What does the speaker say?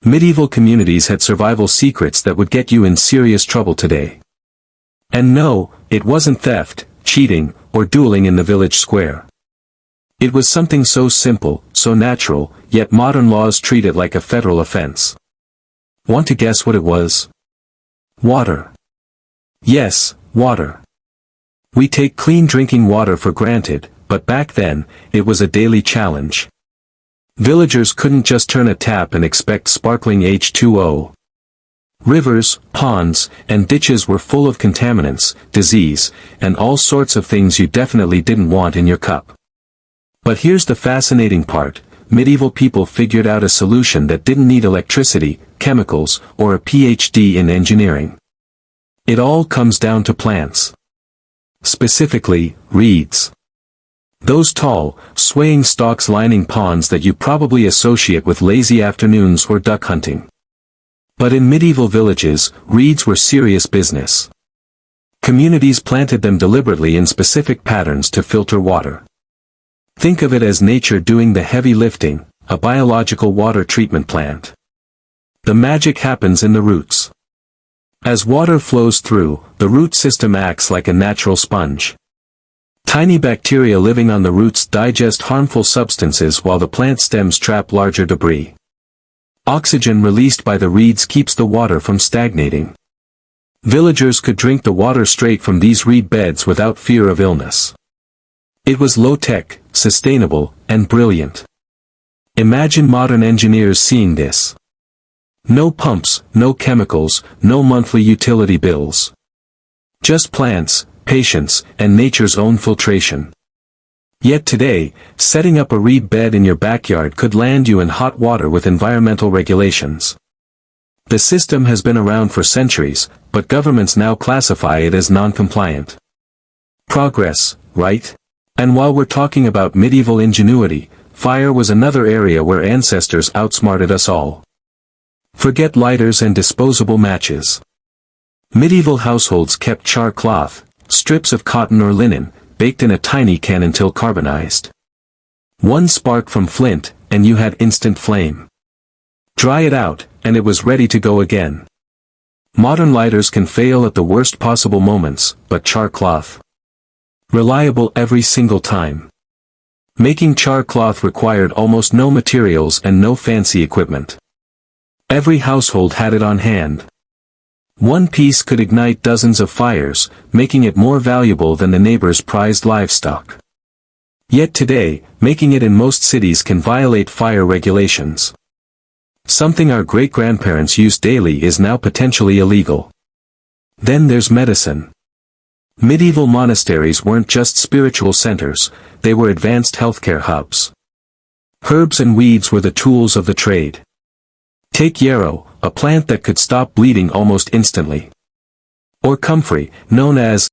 Medieval communities had survival secrets that would get you in serious trouble today. And no, it wasn't theft, cheating, or dueling in the village square. It was something so simple, so natural, yet modern laws treat it like a federal offense. Want to guess what it was? Water. Yes, water. We take clean drinking water for granted, but back then, it was a daily challenge. Villagers couldn't just turn a tap and expect sparkling H2O. Rivers, ponds, and ditches were full of contaminants, disease, and all sorts of things you definitely didn't want in your cup. But here's the fascinating part: medieval people figured out a solution that didn't need electricity, chemicals, or a PhD in engineering. It all comes down to plants. Specifically, reeds. Those tall, swaying stalks lining ponds that you probably associate with lazy afternoons or duck hunting. But in medieval villages, reeds were serious business. Communities planted them deliberately in specific patterns to filter water. Think of it as nature doing the heavy lifting, a biological water treatment plant. The magic happens in the roots. As water flows through, the root system acts like a natural sponge. Tiny bacteria living on the roots digest harmful substances while the plant stems trap larger debris. Oxygen released by the reeds keeps the water from stagnating. Villagers could drink the water straight from these reed beds without fear of illness. It was low-tech, sustainable, and brilliant. Imagine modern engineers seeing this. No pumps, no chemicals, no monthly utility bills. Just plants, patience, and nature's own filtration. Yet today, setting up a reed bed in your backyard could land you in hot water with environmental regulations. The system has been around for centuries, but governments now classify it as non-compliant. Progress, right? And while we're talking about medieval ingenuity, fire was another area where ancestors outsmarted us all. Forget lighters and disposable matches. Medieval households kept char cloth, strips of cotton or linen, baked in a tiny can until carbonized. One spark from flint, and you had instant flame. Dry it out, and it was ready to go again. Modern lighters can fail at the worst possible moments, but char cloth? Reliable every single time. Making char cloth required almost no materials and no fancy equipment. Every household had it on hand. One piece could ignite dozens of fires, making it more valuable than the neighbor's prized livestock. Yet today, making it in most cities can violate fire regulations. Something our great-grandparents used daily is now potentially illegal. Then there's medicine. Medieval monasteries weren't just spiritual centers, they were advanced healthcare hubs. Herbs and weeds were the tools of the trade. Take yarrow, a plant that could stop bleeding almost instantly. Or comfrey, known as